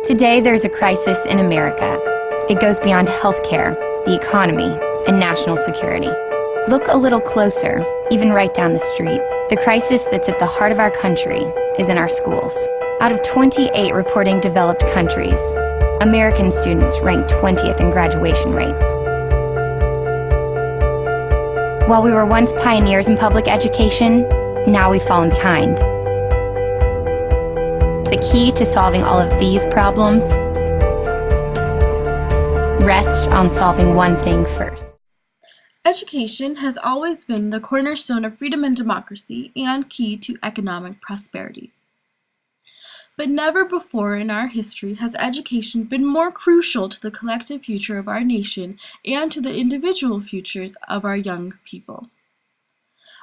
Today, there's a crisis in America. It goes beyond healthcare, the economy, and national security. Look a little closer, even right down the street. The crisis that's at the heart of our country is in our schools. Out of 28 reporting developed countries, American students rank 20th in graduation rates. While we were once pioneers in public education, now we've fallen behind. The key to solving all of these problems rests on solving one thing first. Education has always been the cornerstone of freedom and democracy and key to economic prosperity. But never before in our history has education been more crucial to the collective future of our nation and to the individual futures of our young people.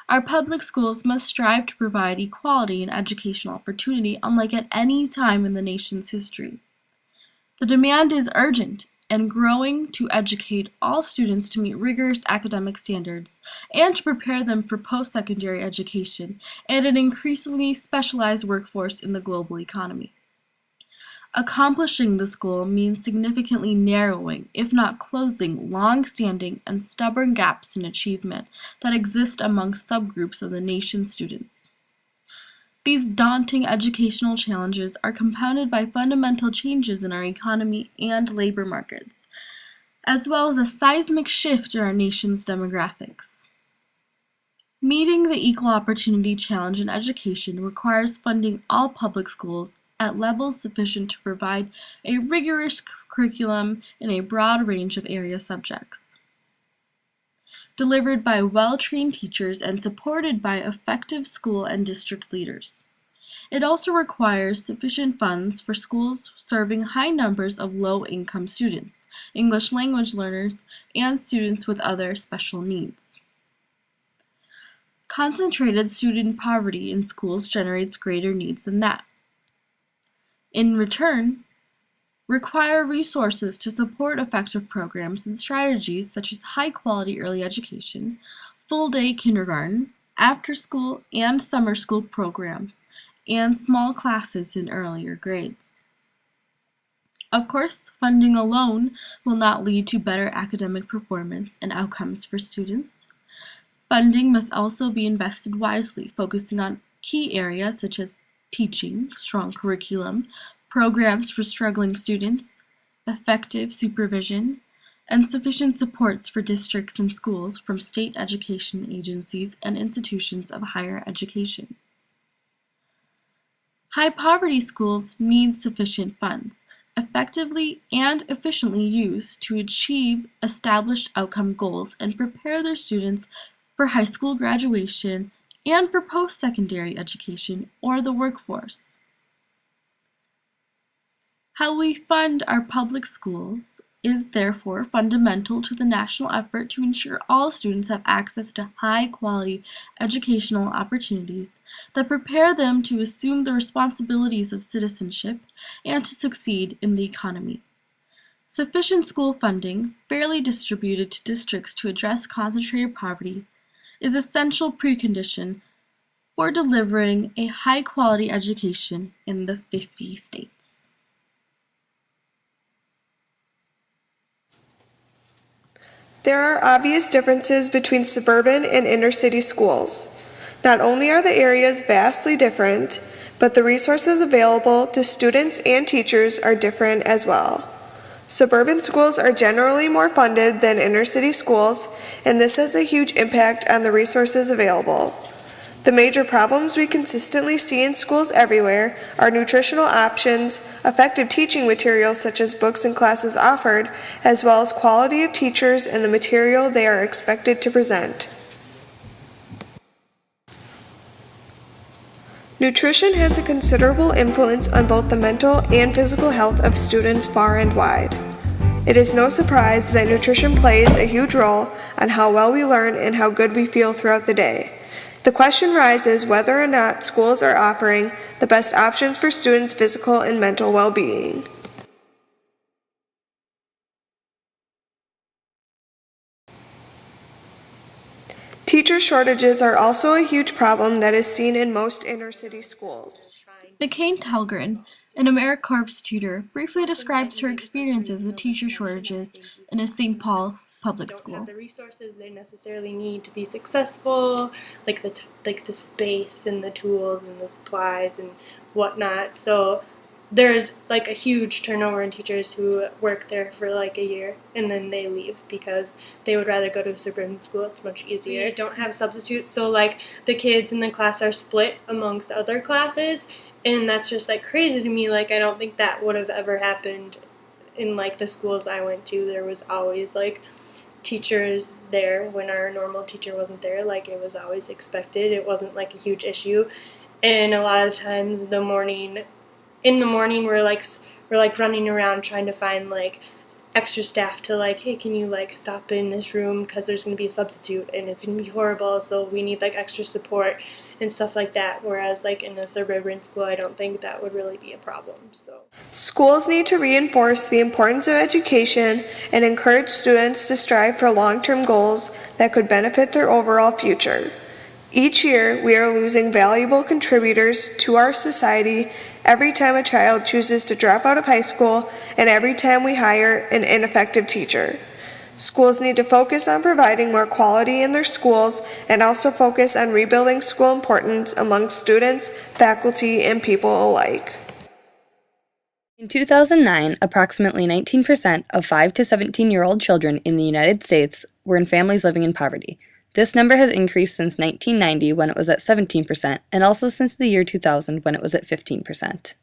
Our public schools must strive to provide equality in educational opportunity unlike at any time in the nation's history. The demand is urgent and growing to educate all students to meet rigorous academic standards and to prepare them for post-secondary education and an increasingly specialized workforce in the global economy. Accomplishing this goal means significantly narrowing, if not closing, long-standing and stubborn gaps in achievement that exist among subgroups of the nation's students. These daunting educational challenges are compounded by fundamental changes in our economy and labor markets, as well as a seismic shift in our nation's demographics. Meeting the equal opportunity challenge in education requires funding all public schools at levels sufficient to provide a rigorous curriculum in a broad range of area subjects. Delivered by well-trained teachers and supported by effective school and district leaders. It also requires sufficient funds for schools serving high numbers of low-income students, English language learners, and students with other special needs. Concentrated student poverty in schools generates greater needs than that. In return, require resources to support effective programs and strategies such as high-quality early education, full-day kindergarten, after-school and summer school programs, and small classes in earlier grades. Of course, funding alone will not lead to better academic performance and outcomes for students. Funding must also be invested wisely, focusing on key areas such as teaching, strong curriculum, programs for struggling students, effective supervision, and sufficient supports for districts and schools from state education agencies and institutions of higher education. High-poverty schools need sufficient funds, effectively and efficiently used to achieve established outcome goals and prepare their students for high school graduation and for post-secondary education or the workforce. How we fund our public schools is therefore fundamental to the national effort to ensure all students have access to high-quality educational opportunities that prepare them to assume the responsibilities of citizenship and to succeed in the economy. Sufficient school funding, fairly distributed to districts to address concentrated poverty, is an essential precondition for delivering a high-quality education in the 50 states. There are obvious differences between suburban and inner-city schools. Not only are the areas vastly different, but the resources available to students and teachers are different as well. Suburban schools are generally more funded than inner-city schools, and this has a huge impact on the resources available. The major problems we consistently see in schools everywhere are nutritional options, effective teaching materials such as books and classes offered, as well as quality of teachers and the material they are expected to present. Nutrition has a considerable influence on both the mental and physical health of students far and wide. It is no surprise that nutrition plays a huge role on how well we learn and how good we feel throughout the day. The question rises whether or not schools are offering the best options for students' physical and mental well-being. Teacher shortages are also a huge problem that is seen in most inner-city schools. McCain-Telgren, An AmeriCorps tutor briefly describes her experiences with teacher shortages in a St. Paul public Don't have school. the resources they necessarily need to be successful, like the space and the tools and the supplies and whatnot. So there's like a huge turnover in teachers who work there for like a year and then they leave because they would rather go to a suburban school. It's much easier. We don't have substitutes, so like the kids in the class are split amongst other classes, and that's just like crazy to me. Like I don't think that would have ever happened in like the schools I went to. There was always like teachers there when our normal teacher wasn't there. Like it was always expected. It wasn't like a huge issue. And a lot of times in the morning we're like running around trying to find like extra staff to like, hey, can you like stop in this room because there's going to be a substitute and it's going to be horrible, so we need like extra support and stuff like that. Whereas like in a suburban school, I don't think that would really be a problem. So Schools need to reinforce the importance of education and encourage students to strive for long-term goals that could benefit their overall future. Each year, we are losing valuable contributors to our society every time a child chooses to drop out of high school and every time we hire an ineffective teacher. Schools need to focus on providing more quality in their schools and also focus on rebuilding school importance among students, faculty, and people alike. In 2009, approximately 19% of 5 to 17-year-old children in the United States were in families living in poverty. This number has increased since 1990 when it was at 17%, and also since the year 2000 when it was at 15%.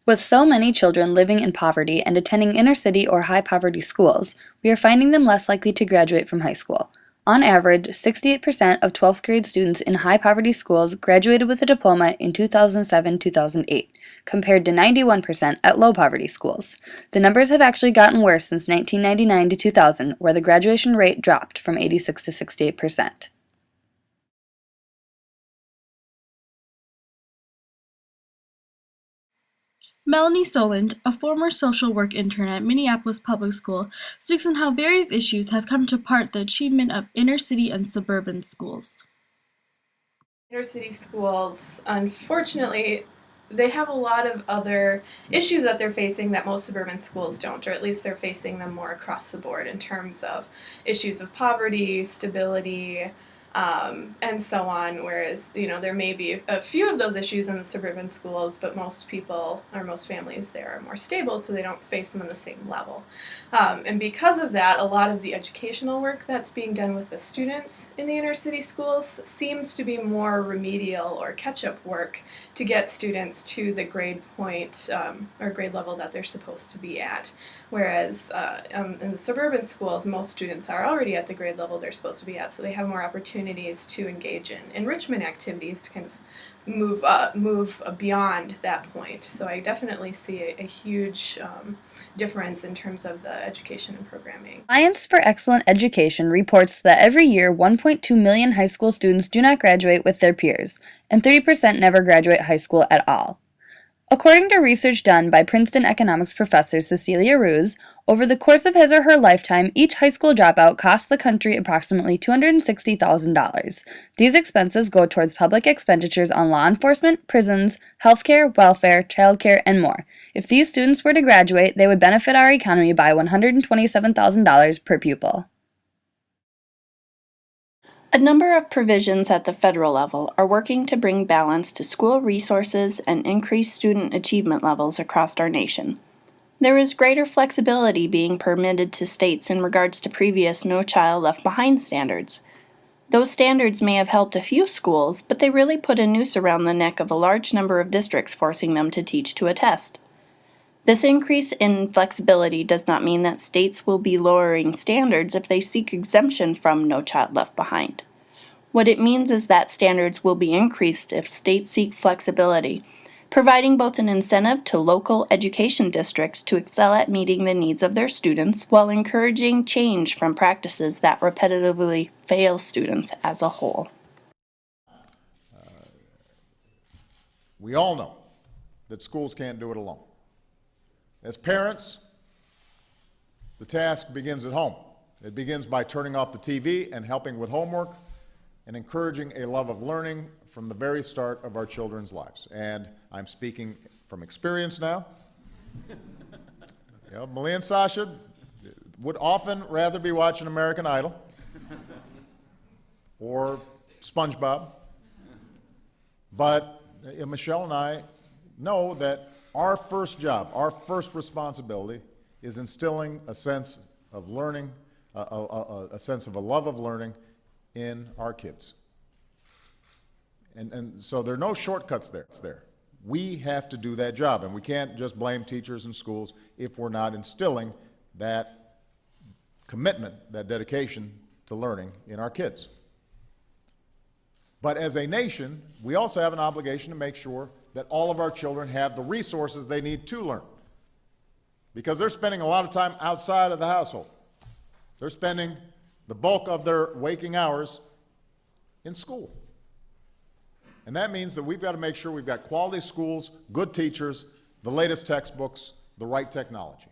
With so many children living in poverty and attending inner-city or high-poverty schools, we are finding them less likely to graduate from high school. On average, 68% of 12th grade students in high-poverty schools graduated with a diploma in 2007-2008, compared to 91% at low-poverty schools. The numbers have actually gotten worse since 1999 to 2000, where the graduation rate dropped from 86 to 68%. Melanie Soland, a former social work intern at Minneapolis Public School, speaks on how various issues have come to part the achievement of inner city and suburban schools. Inner city schools, unfortunately, they have a lot of other issues that they're facing that most suburban schools don't, or at least they're facing them more across the board in terms of issues of poverty, stability, and so on, whereas, there may be a few of those issues in the suburban schools, but most people, or most families there are more stable, so they don't face them on the same level. And because of that, a lot of the educational work that's being done with the students in the inner city schools seems to be more remedial or catch-up work to get students to the grade point or grade level that they're supposed to be at. Whereas in the suburban schools, most students are already at the grade level they're supposed to be at, so they have more opportunities to engage in enrichment activities to kind of move beyond that point. So I definitely see a huge difference in terms of the education and programming. Alliance for Excellent Education reports that every year 1.2 million high school students do not graduate with their peers, and 30% never graduate high school at all. According to research done by Princeton economics professor Cecilia Ruse, over the course of his or her lifetime, each high school dropout costs the country approximately $260,000. These expenses go towards public expenditures on law enforcement, prisons, healthcare, welfare, childcare, and more. If these students were to graduate, they would benefit our economy by $127,000 per pupil. A number of provisions at the federal level are working to bring balance to school resources and increase student achievement levels across our nation. There is greater flexibility being permitted to states in regards to previous No Child Left Behind standards. Those standards may have helped a few schools, but they really put a noose around the neck of a large number of districts, forcing them to teach to a test. This increase in flexibility does not mean that states will be lowering standards if they seek exemption from No Child Left Behind. What it means is that standards will be increased if states seek flexibility, providing both an incentive to local education districts to excel at meeting the needs of their students while encouraging change from practices that repetitively fail students as a whole. We all know that schools can't do it alone. As parents, the task begins at home. It begins by turning off the TV and helping with homework and encouraging a love of learning from the very start of our children's lives. And I'm speaking from experience now. Malia and Sasha would often rather be watching American Idol or SpongeBob. But Michelle and I know that our first job, our first responsibility is instilling a sense of learning, a sense of a love of learning in our kids. And so there are no shortcuts there. It's there. We have to do that job, and we can't just blame teachers and schools if we're not instilling that commitment, that dedication to learning in our kids. But as a nation, we also have an obligation to make sure that all of our children have the resources they need to learn, because they're spending a lot of time outside of the household. They're spending the bulk of their waking hours in school. And that means that we've got to make sure we've got quality schools, good teachers, the latest textbooks, the right technology.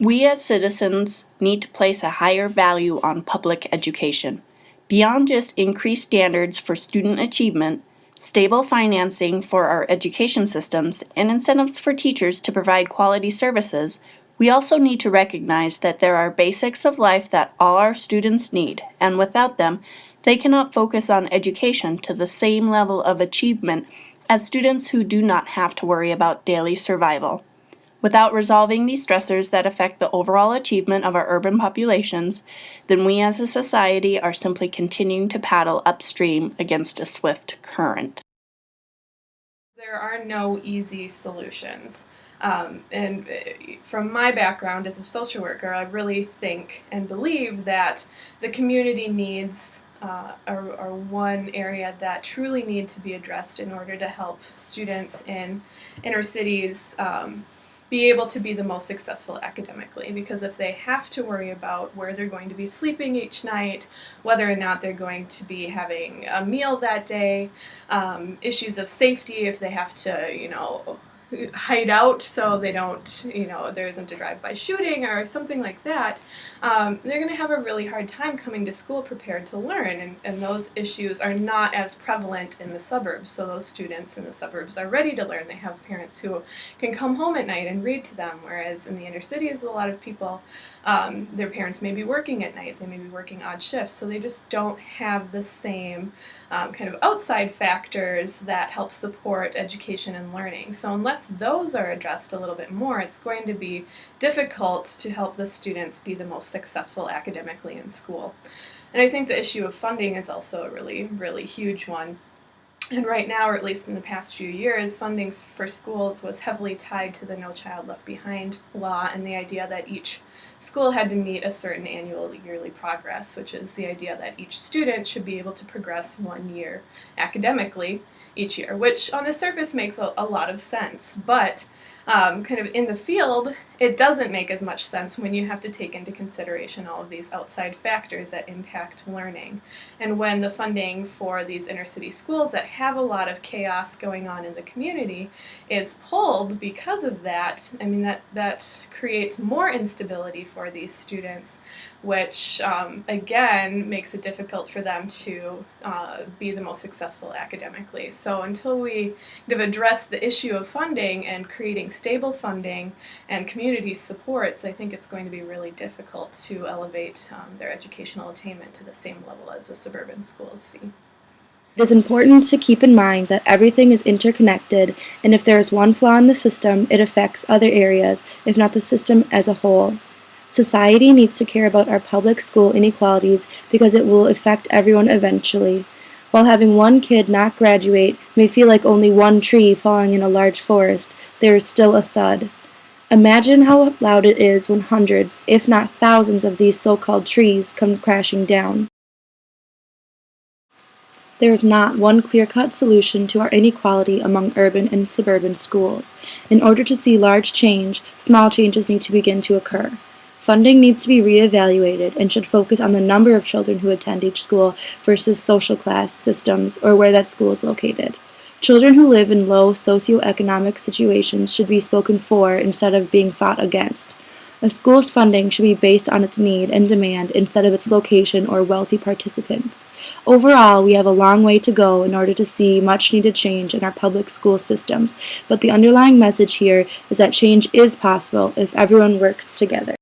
We as citizens need to place a higher value on public education. Beyond just increased standards for student achievement, stable financing for our education systems, and incentives for teachers to provide quality services, we also need to recognize that there are basics of life that all our students need, and without them, they cannot focus on education to the same level of achievement as students who do not have to worry about daily survival. Without resolving these stressors that affect the overall achievement of our urban populations, then we as a society are simply continuing to paddle upstream against a swift current. There are no easy solutions. And from my background as a social worker, I really think and believe that the community needs are one area that truly need to be addressed in order to help students in inner cities be able to be the most successful academically. Because if they have to worry about where they're going to be sleeping each night, whether or not they're going to be having a meal that day, issues of safety if they have to, hide out so they don't, there isn't a drive-by shooting or something like that, they're going to have a really hard time coming to school prepared to learn, and those issues are not as prevalent in the suburbs. So those students in the suburbs are ready to learn. They have parents who can come home at night and read to them, whereas in the inner cities, a lot of people, their parents may be working at night, they may be working odd shifts, so they just don't have the same kind of outside factors that help support education and learning. So unless those are addressed a little bit more, it's going to be difficult to help the students be the most successful academically in school. And I think the issue of funding is also a really, really huge one. And right now, or at least in the past few years, funding for schools was heavily tied to the No Child Left Behind law and the idea that each school had to meet a certain annual yearly progress, which is the idea that each student should be able to progress 1 year academically each year, which on the surface makes a lot of sense, but kind of in the field, it doesn't make as much sense when you have to take into consideration all of these outside factors that impact learning. And when the funding for these inner city schools that have a lot of chaos going on in the community is pulled because of that, I mean, that creates more instability for these students, which again makes it difficult for them to be the most successful academically. So until we kind of address the issue of funding and creating stable funding and community supports, I think it's going to be really difficult to elevate their educational attainment to the same level as the suburban schools see. It is important to keep in mind that everything is interconnected, and if there is one flaw in the system, it affects other areas, if not the system as a whole. Society needs to care about our public school inequalities because it will affect everyone eventually. While having one kid not graduate may feel like only one tree falling in a large forest, there is still a thud. Imagine how loud it is when hundreds, if not thousands, of these so-called trees come crashing down. There is not one clear-cut solution to our inequality among urban and suburban schools. In order to see large change, small changes need to begin to occur. Funding needs to be reevaluated and should focus on the number of children who attend each school versus social class systems or where that school is located. Children who live in low socioeconomic situations should be spoken for instead of being fought against. A school's funding should be based on its need and demand instead of its location or wealthy participants. Overall, we have a long way to go in order to see much needed change in our public school systems, but the underlying message here is that change is possible if everyone works together.